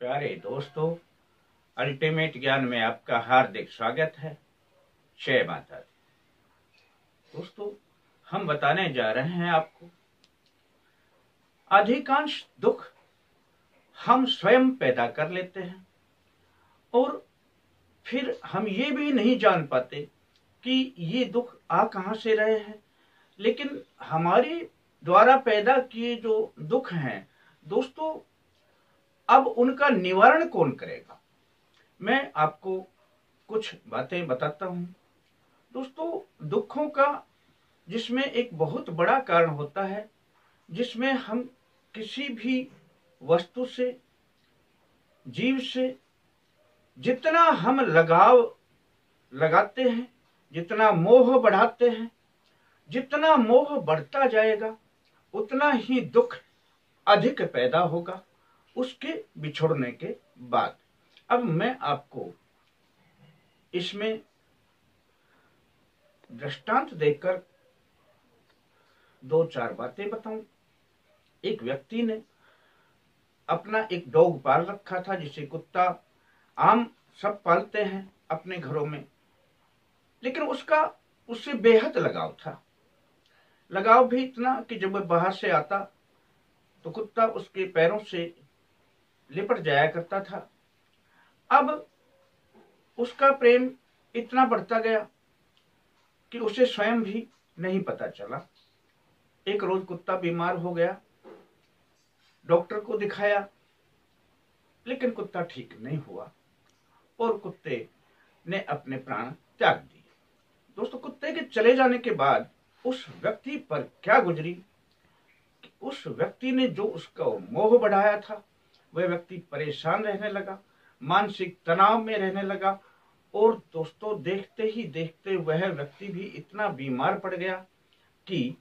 प्यारे दोस्तों, अल्टीमेट ज्ञान में आपका हार्दिक स्वागत है। जय माता दी। दोस्तों, हम बताने जा रहे हैं आपको अधिकांश दुख हम स्वयं पैदा कर लेते हैं और फिर हम ये भी नहीं जान पाते कि ये दुख आ कहां से रहे हैं। लेकिन हमारे द्वारा पैदा किए जो दुख हैं दोस्तों, अब उनका निवारण कौन करेगा। मैं आपको कुछ बातें बताता हूं। दोस्तों, दुखों का जिसमें एक बहुत बड़ा कारण होता है, जिसमें हम किसी भी वस्तु से, जीव से जितना हम लगाव लगाते हैं, जितना मोह बढ़ाते हैं, जितना मोह बढ़ता जाएगा उतना ही दुख अधिक पैदा होगा उसके बिछुड़ने के बाद। अब मैं आपको इसमें दृष्टांत देकर दो चार बातें बताऊं। एक व्यक्ति ने अपना एक डॉग पाल रखा था, जिसे कुत्ता आम सब पालते हैं अपने घरों में, लेकिन उसका उससे बेहद लगाव था। लगाव भी इतना कि जब वह बाहर से आता तो कुत्ता उसके पैरों से लिपट जाया करता था। अब उसका प्रेम इतना बढ़ता गया कि उसे स्वयं भी नहीं पता चला। एक रोज कुत्ता बीमार हो गया, डॉक्टर को दिखाया, लेकिन कुत्ता ठीक नहीं हुआ और कुत्ते ने अपने प्राण त्याग दिए। दोस्तों, कुत्ते के चले जाने के बाद उस व्यक्ति पर क्या गुजरी कि उस व्यक्ति ने जो उसका मोह बढ़ाया था, वह व्यक्ति परेशान रहने लगा, मानसिक तनाव में रहने लगा और दोस्तों देखते ही देखते वह व्यक्ति भी इतना बीमार पड़ गया कि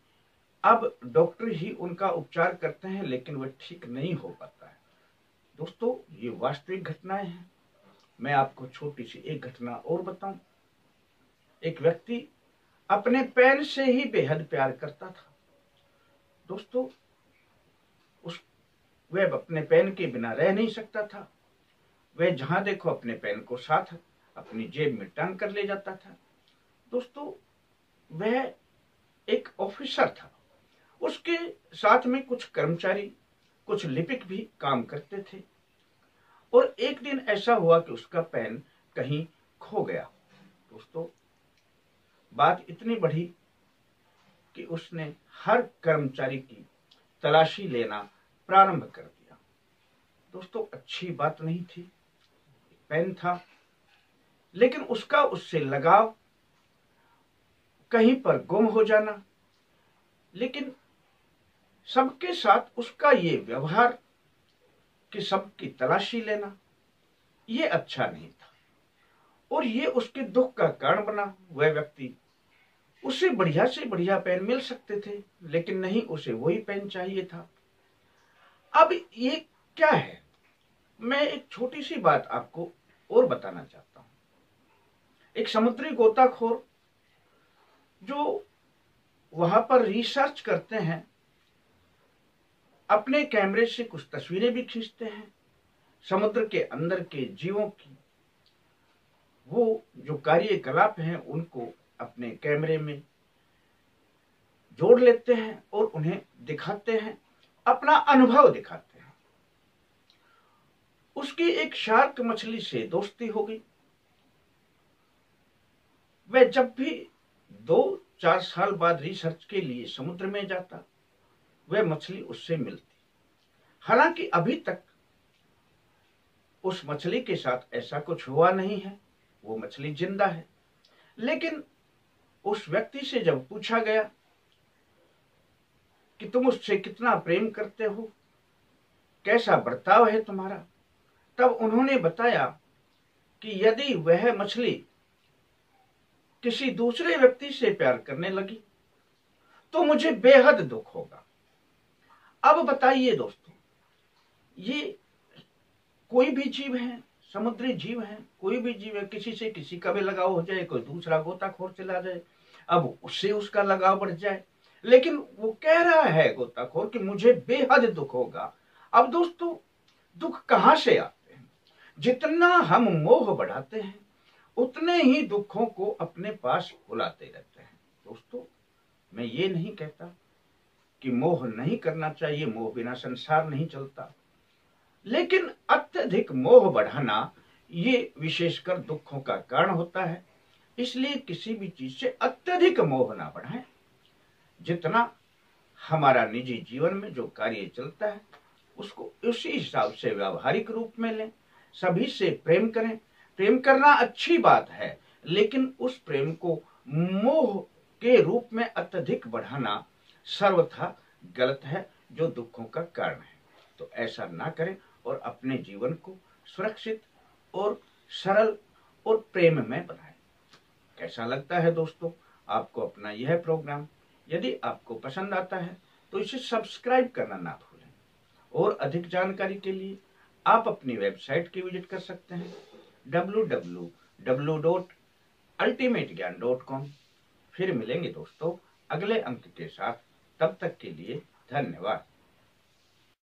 अब डॉक्टर ही उनका उपचार करते हैं, लेकिन वह ठीक नहीं हो पाता है। दोस्तों, ये वास्तविक घटनाएं हैं। मैं आपको छोटी सी एक घटना और बताऊं। एक व्यक्ति अपने पेन से ही बेहद प्यार करता था। दोस्तों, वह अपने पेन के बिना रह नहीं सकता था। वह जहां देखो अपने पेन को साथ अपनी जेब में टांग कर ले जाता था। दोस्तों, वह एक ऑफिसर था, उसके साथ में कुछ कर्मचारी, कुछ लिपिक भी काम करते थे और एक दिन ऐसा हुआ कि उसका पेन कहीं खो गया। दोस्तों, बात इतनी बढ़ी कि उसने हर कर्मचारी की तलाशी लेना प्रारंभ कर दिया। दोस्तों, अच्छी बात नहीं थी, पेन था, लेकिन उसका उससे लगाव, कहीं पर गुम हो जाना, लेकिन सबके साथ उसका ये व्यवहार कि सबकी तलाशी लेना, ये अच्छा नहीं था और ये उसके दुख का कारण बना। वह व्यक्ति, उसे बढ़िया से बढ़िया पेन मिल सकते थे, लेकिन नहीं, उसे वही पेन चाहिए था। अब ये क्या है, मैं एक छोटी सी बात आपको और बताना चाहता हूं। एक समुद्री गोताखोर जो वहां पर रिसर्च करते हैं, अपने कैमरे से कुछ तस्वीरें भी खींचते हैं समुद्र के अंदर के जीवों की। वो जो कार्यकलाप हैं उनको अपने कैमरे में जोड़ लेते हैं और उन्हें दिखाते हैं, अपना अनुभव दिखाते हैं। उसकी एक शार्क मछली से दोस्ती हो गई। वह जब भी 2-4 साल बाद रिसर्च के लिए समुद्र में जाता, वह मछली उससे मिलती। हालांकि अभी तक उस मछली के साथ ऐसा कुछ हुआ नहीं है, वो मछली जिंदा है। लेकिन उस व्यक्ति से जब पूछा गया कि तुम उससे कितना प्रेम करते हो, कैसा बर्ताव है तुम्हारा, तब उन्होंने बताया कि यदि वह मछली किसी दूसरे व्यक्ति से प्यार करने लगी तो मुझे बेहद दुख होगा। अब बताइए दोस्तों, ये कोई भी जीव है, समुद्री जीव है, कोई भी जीव है, किसी से किसी का भी लगाव हो जाए, कोई दूसरा गोताखोर चला जाए, अब उससे उसका लगाव बढ़ जाए, लेकिन वो कह रहा है गोताखोर कि मुझे बेहद दुख होगा। अब दोस्तों, दुख कहां से आते हैं? जितना हम मोह बढ़ाते हैं उतने ही दुखों को अपने पास बुलाते रहते हैं। दोस्तों, मैं ये नहीं कहता कि मोह नहीं करना चाहिए, मोह बिना संसार नहीं चलता, लेकिन अत्यधिक मोह बढ़ाना ये विशेषकर दुखों का कारण होता है। इसलिए किसी भी चीज से अत्यधिक मोह ना बढ़ाएं। जितना हमारा निजी जीवन में जो कार्य चलता है उसको उसी हिसाब से व्यावहारिक रूप में लें। सभी से प्रेम करें। प्रेम करना अच्छी बात है, लेकिन उस प्रेम को मोह के रूप में अत्यधिक बढ़ाना सर्वथा गलत है, जो दुखों का कारण है। तो ऐसा ना करें और अपने जीवन को सुरक्षित और सरल और प्रेम में बनाएं। कैसा लगता है दोस्तों आपको अपना यह प्रोग्राम? यदि आपको पसंद आता है तो इसे सब्सक्राइब करना ना भूलें। और अधिक जानकारी के लिए आप अपनी वेबसाइट की विजिट कर सकते हैं www.ultimategyan.com। फिर मिलेंगे दोस्तों अगले अंक के साथ। तब तक के लिए धन्यवाद।